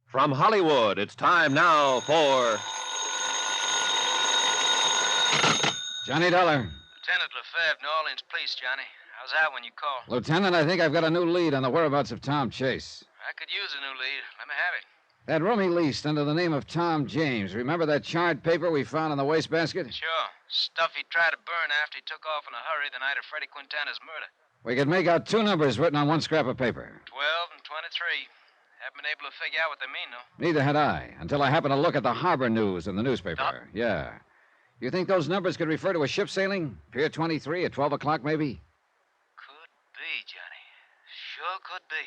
From Hollywood, it's time now for... Johnny Dollar. Lieutenant Lefebvre, New Orleans Police, Johnny. How's that when you call? Lieutenant, I think I've got a new lead on the whereabouts of Tom Chase. I could use a new lead. Let me have it. That room he leased under the name of Tom James. Remember that charred paper we found in the wastebasket? Sure. Stuff he tried to burn after he took off in a hurry the night of Freddie Quintana's murder. We could make out two numbers written on one scrap of paper. 12 and 23. Haven't been able to figure out what they mean, though. Neither had I, until I happened to look at the harbor news in the newspaper. Yeah. You think those numbers could refer to a ship sailing? Pier 23 at 12 o'clock, maybe? Could be, Johnny. Sure could be.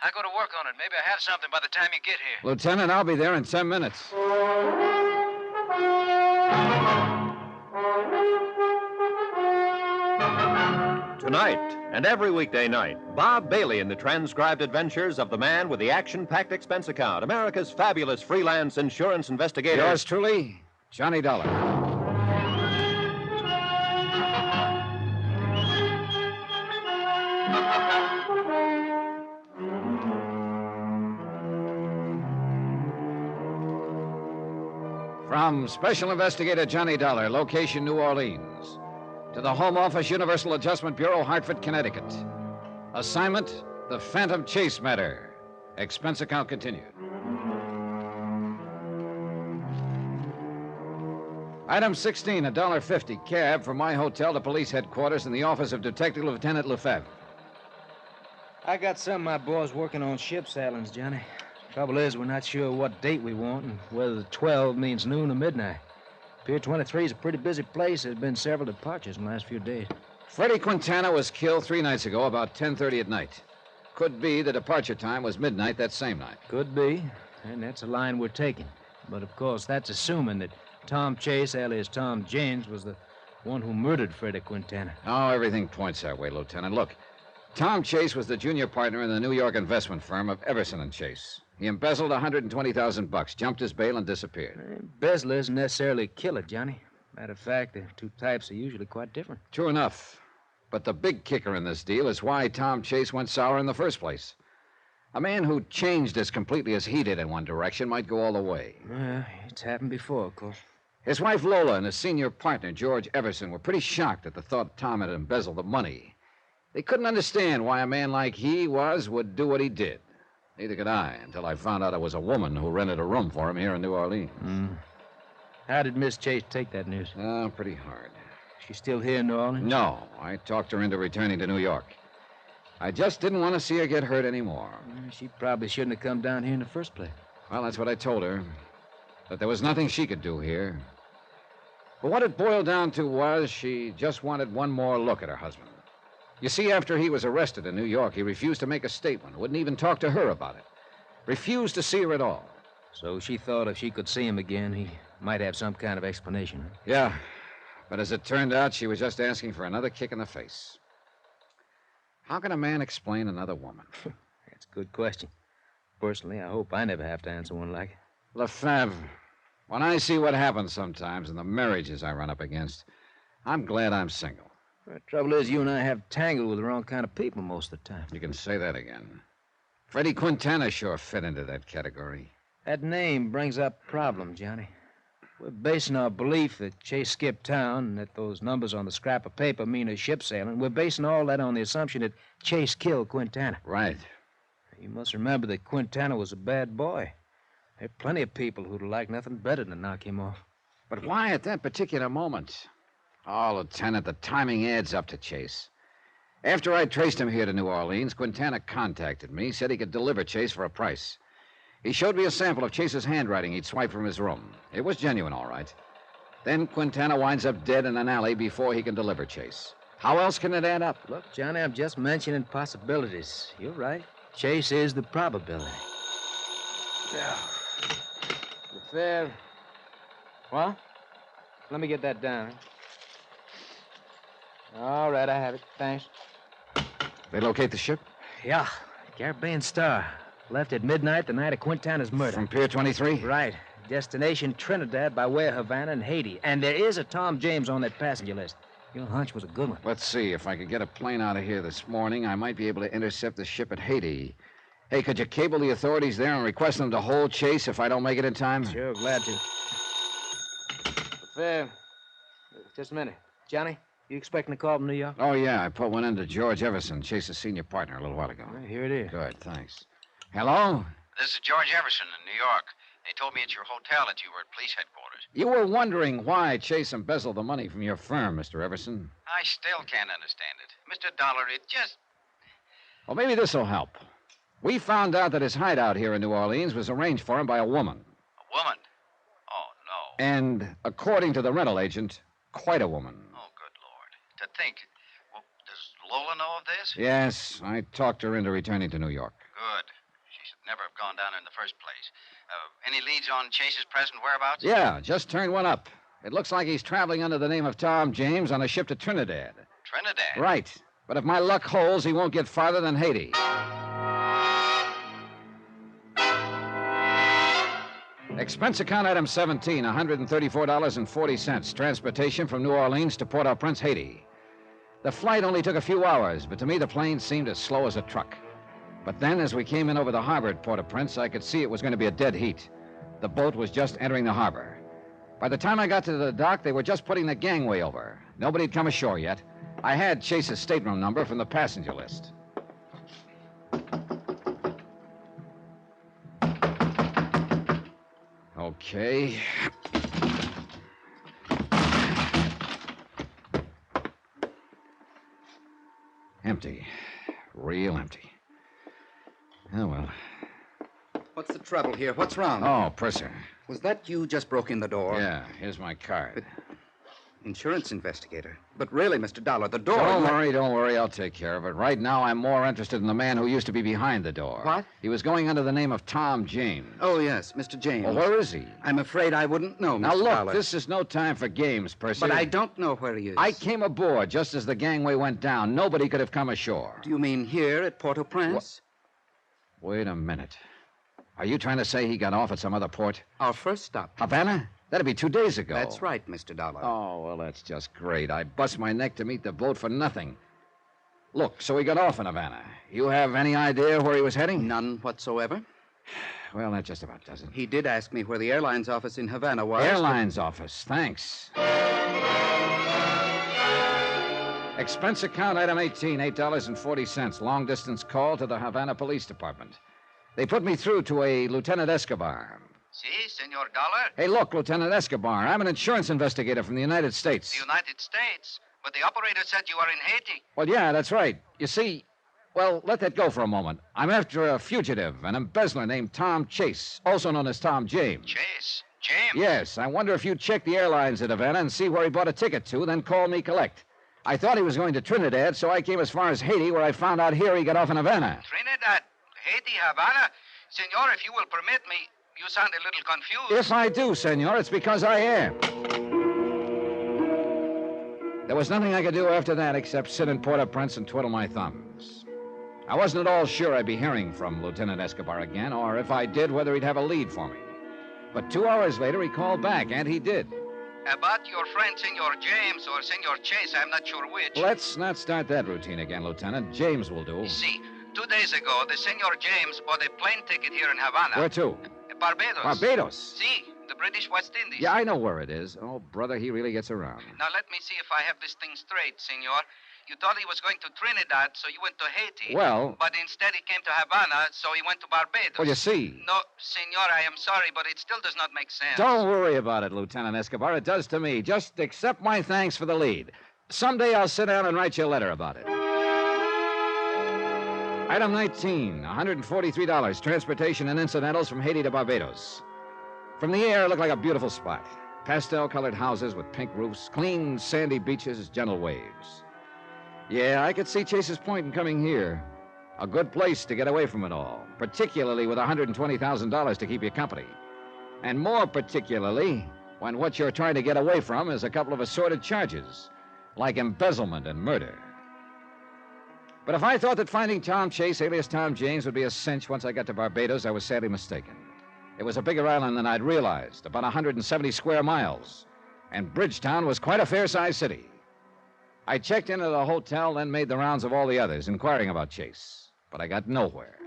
I'll go to work on it. Maybe I have something by the time you get here. Lieutenant, I'll be there in 10 minutes. Tonight, and every weekday night, Bob Bailey in the transcribed adventures of the man with the action-packed expense account, America's fabulous freelance insurance investigator. Yours truly, Johnny Dollar. From Special Investigator Johnny Dollar, location New Orleans, to the Home Office Universal Adjustment Bureau, Hartford, Connecticut. Assignment, the Phantom Chase matter. Expense account continued. Item 16, $1.50, cab from my hotel to police headquarters in the office of Detective Lieutenant Lefebvre. I got some of my boys working on ship sailings, Johnny. Trouble is, we're not sure what date we want and whether the 12 means noon or midnight. Pier 23 is a pretty busy place. There's been several departures in the last few days. Freddie Quintana was killed 3 nights ago, about 10:30 at night. Could be the departure time was midnight that same night. Could be, and that's a line we're taking. But, of course, that's assuming that Tom Chase, alias Tom James, was the one who murdered Freddie Quintana. Oh, everything points that way, Lieutenant. Look, Tom Chase was the junior partner in the New York investment firm of Everson and Chase. He embezzled $120,000, jumped his bail, and disappeared. Embezzler isn't necessarily a killer, Johnny. Matter of fact, the two types are usually quite different. True enough. But the big kicker in this deal is why Tom Chase went sour in the first place. A man who changed as completely as he did in one direction might go all the way. It's happened before, of course. His wife Lola and his senior partner, George Everson, were pretty shocked at the thought Tom had embezzled the money. They couldn't understand why a man like he would do what he did. Neither could I, until I found out it was a woman who rented a room for him here in New Orleans. How did Miss Chase take that news? Oh, pretty hard. She's still here in New Orleans? No, I talked her into returning to New York. I just didn't want to see her get hurt anymore. She probably shouldn't have come down here in the first place. Well, that's what I told her. But there was nothing she could do here. But what it boiled down to was she just wanted one more look at her husband. You see, after he was arrested in New York, he refused to make a statement, wouldn't even talk to her about it. Refused to see her at all. So she thought if she could see him again, he might have some kind of explanation. Huh? Yeah, but as it turned out, she was just asking for another kick in the face. How can a man explain another woman? That's a good question. Personally, I hope I never have to answer one like it. Lefebvre, when I see what happens sometimes in the marriages I run up against, I'm glad I'm single. The trouble is, you and I have tangled with the wrong kind of people most of the time. You can say that again. Freddie Quintana sure fit into that category. That name brings up a problem, Johnny. We're basing our belief that Chase skipped town and that those numbers on the scrap of paper mean a ship sailing. We're basing all that on the assumption that Chase killed Quintana. Right. You must remember that Quintana was a bad boy. There are plenty of people who'd like nothing better than to knock him off. But why at that particular moment? Oh, Lieutenant, the timing adds up to Chase. After I traced him here to New Orleans, Quintana contacted me, said he could deliver Chase for a price. He showed me a sample of Chase's handwriting he'd swiped from his room. It was genuine, all right. Then Quintana winds up dead in an alley before he can deliver Chase. How else can it add up? Look, Johnny, I'm just mentioning possibilities. You're right. Chase is the probability. Yeah. Lefebvre. What? Let me get that down. All right, I have it. Thanks. They locate the ship? Yeah. Caribbean Star. Left at midnight the night of Quintana's murder. From Pier 23? Right. Destination Trinidad by way of Havana and Haiti. And there is a Tom James on that passenger list. Your hunch was a good one. Let's see. If I could get a plane out of here this morning, I might be able to intercept the ship at Haiti. Hey, could you cable the authorities there and request them to hold Chase if I don't make it in time? Sure, glad to. Just a minute. Johnny, you expecting a call from New York? Oh, yeah. I put one in to George Everson, Chase's senior partner, a little while ago. Well, here it is. Good, thanks. Hello? This is George Everson in New York. They told me at your hotel that you were at police headquarters. You were wondering why Chase embezzled the money from your firm, Mr. Everson. I still can't understand it. Mr. Dollar, it just... Well, maybe this will help. We found out that his hideout here in New Orleans was arranged for him by a woman. A woman? Oh, no. And, according to the rental agent, quite a woman. Oh, good Lord. To think. Well, does Lola know of this? Yes, I talked her into returning to New York. Good. She should never have gone down in the first place. Any leads on Chase's present whereabouts? Yeah, just turned one up. It looks like he's traveling under the name of Tom James on a ship to Trinidad. Trinidad? Right. But if my luck holds, he won't get farther than Haiti. Expense account item 17, $134.40. Transportation from New Orleans to Port-au-Prince, Haiti. The flight only took a few hours, but to me the plane seemed as slow as a truck. But then, as we came in over the harbor at Port-au-Prince, I could see it was going to be a dead heat. The boat was just entering the harbor. By the time I got to the dock, they were just putting the gangway over. Nobody had come ashore yet. I had Chase's stateroom number from the passenger list. Okay. Empty. Real empty. Oh, well. What's the trouble here? What's wrong? Oh, purser. Was that you just broke in the door? Yeah, here's my card. Insurance investigator. But really, Mr. Dollar, the door... Don't worry. I'll take care of it. Right now, I'm more interested in the man who used to be behind the door. What? He was going under the name of Tom James. Oh, yes, Mr. James. Well, where is he? I'm afraid I wouldn't know, Mr. Now, look, Dollar. this is no time for games, Percy. But I don't know where he is. I came aboard just as the gangway went down. Nobody could have come ashore. Do you mean here at Port-au-Prince? Wait a minute. Are you trying to say he got off at some other port? Our first stop. Havana? That'd be 2 days ago. That's right, Mr. Dollar. Oh, well, that's just great. I bust my neck to meet the boat for nothing. Look, so he got off in Havana. You have any idea where he was heading? None whatsoever. Well, that just about does it. He did ask me where the airline's office in Havana was. Airline's office. Thanks. Expense account item 18, $8.40. Long distance call to the Havana Police Department. They put me through to a Lieutenant Escobar. Si, Senor Dollar? Hey, look, Lieutenant Escobar, I'm an insurance investigator from the United States. The United States? But the operator said you are in Haiti. Well, yeah, that's right. You see, well, let that go for a moment. I'm after a fugitive, an embezzler named Tom Chase, also known as Tom James. Chase? James? Yes, I wonder if you'd check the airlines at Havana and see where he bought a ticket to, then call me collect. I thought he was going to Trinidad, so I came as far as Haiti, where I found out here he got off in Havana. Trinidad? Haiti, Havana? Senor, if you will permit me, you sound a little confused. If I do, senor, it's because I am. There was nothing I could do after that except sit in Port-au-Prince and twiddle my thumbs. I wasn't at all sure I'd be hearing from Lieutenant Escobar again, or if I did, whether he'd have a lead for me. But 2 hours later, he called back, and he did. About your friend, Senor James, or Senor Chase, I'm not sure which. Let's not start that routine again, Lieutenant. James will do. See, 2 days ago, the Senor James bought a plane ticket here in Havana. Where to? Barbados. Barbados? See, the British West Indies. Yeah, I know where it is. Oh, brother, he really gets around. Now, let me see if I have this thing straight, Senor. You thought he was going to Trinidad, so you went to Haiti. Well... But instead he came to Havana, so he went to Barbados. Well, you see... No, Senor, I am sorry, but it still does not make sense. Don't worry about it, Lieutenant Escobar. It does to me. Just accept my thanks for the lead. Someday I'll sit down and write you a letter about it. Item 19, $143. Transportation and incidentals from Haiti to Barbados. From the air, it looked like a beautiful spot. Pastel-colored houses with pink roofs, clean, sandy beaches, gentle waves. Yeah, I could see Chase's point in coming here. A good place to get away from it all, particularly with $120,000 to keep you company. And more particularly when what you're trying to get away from is a couple of assorted charges, like embezzlement and murder. But if I thought that finding Tom Chase, alias Tom James, would be a cinch once I got to Barbados, I was sadly mistaken. It was a bigger island than I'd realized, about 170 square miles. And Bridgetown was quite a fair-sized city. I checked into the hotel, then made the rounds of all the others, inquiring about Chase. But I got nowhere.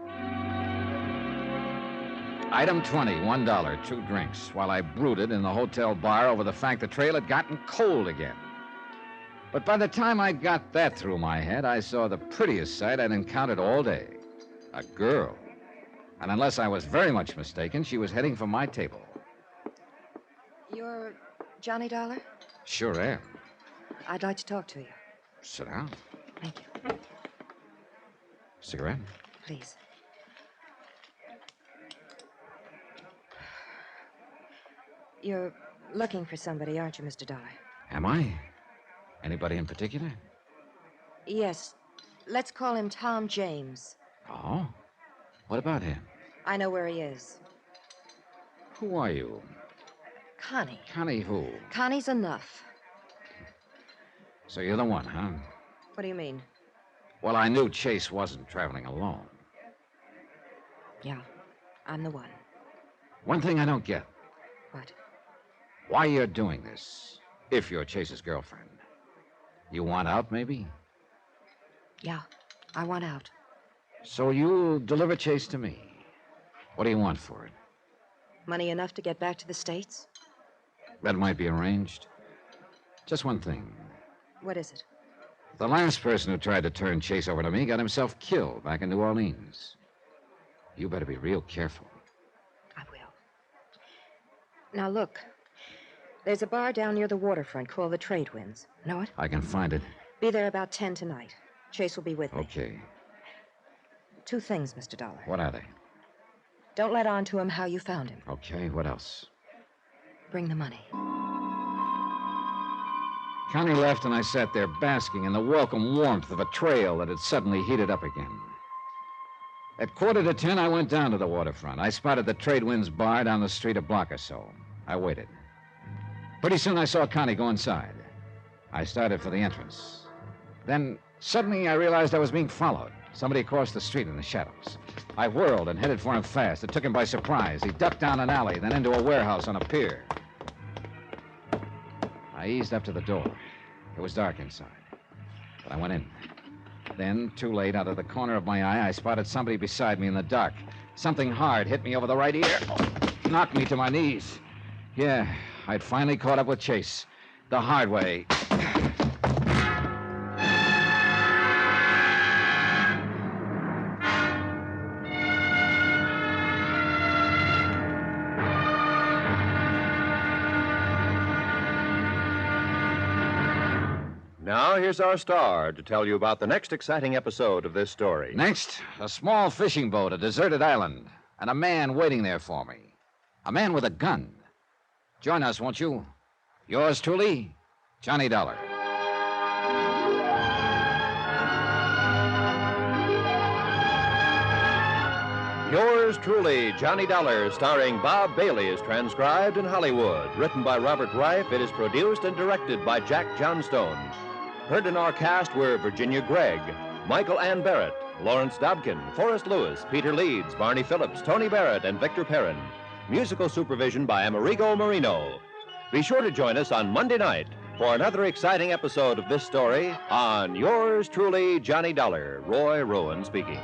Item 20, $1, 2 drinks, while I brooded in the hotel bar over the fact the trail had gotten cold again. But by the time I got that through my head, I saw the prettiest sight I'd encountered all day. A girl. And unless I was very much mistaken, she was heading for my table. You're Johnny Dollar? Sure am. I'd like to talk to you. Sit down. Thank you. Cigarette? Please. You're looking for somebody, aren't you, Mr. Dollar? Am I? Anybody in particular? Yes. Let's call him Tom James. Oh? What about him? I know where he is. Who are you? Connie. Connie who? Connie's enough. So you're the one, huh? What do you mean? Well, I knew Chase wasn't traveling alone. Yeah, I'm the one. One thing I don't get. What? Why you're doing this, if you're Chase's girlfriend. You want out, maybe? Yeah, I want out. So you'll deliver Chase to me. What do you want for it? Money enough to get back to the States? That might be arranged. Just one thing. What is it? The last person who tried to turn Chase over to me got himself killed back in New Orleans. You better be real careful. I will. Now, look. There's a bar down near the waterfront called the Trade Winds. Know it? I can find it. Be there about 10 tonight. Chase will be with me. Okay. 2 things, Mr. Dollar. What are they? Don't let on to him how you found him. Okay, what else? Bring the money. Connie left, and I sat there basking in the welcome warmth of a trail that had suddenly heated up again. At 9:45, I went down to the waterfront. I spotted the Trade Winds bar down the street a block or so. I waited. Pretty soon, I saw Connie go inside. I started for the entrance. Then, suddenly, I realized I was being followed. Somebody crossed the street in the shadows. I whirled and headed for him fast. It took him by surprise. He ducked down an alley, then into a warehouse on a pier. I eased up to the door. It was dark inside, but I went in. Then, too late, out of the corner of my eye, I spotted somebody beside me in the dark. Something hard hit me over the right ear, knocked me to my knees. Yeah, I'd finally caught up with Chase. The hard way. Now, here's our star to tell you about the next exciting episode of this story. Next, a small fishing boat, a deserted island, and a man waiting there for me. A man with a gun. Join us, won't you? Yours truly, Johnny Dollar. Yours truly, Johnny Dollar, starring Bob Bailey, is transcribed in Hollywood. Written by Robert Reif, it is produced and directed by Jack Johnstone. Heard in our cast were Virginia Gregg, Michael Ann Barrett, Lawrence Dobkin, Forrest Lewis, Peter Leeds, Barney Phillips, Tony Barrett, and Victor Perrin. Musical supervision by Amerigo Marino. Be sure to join us on Monday night for another exciting episode of this story on Yours truly, Johnny Dollar. Roy Rowan speaking.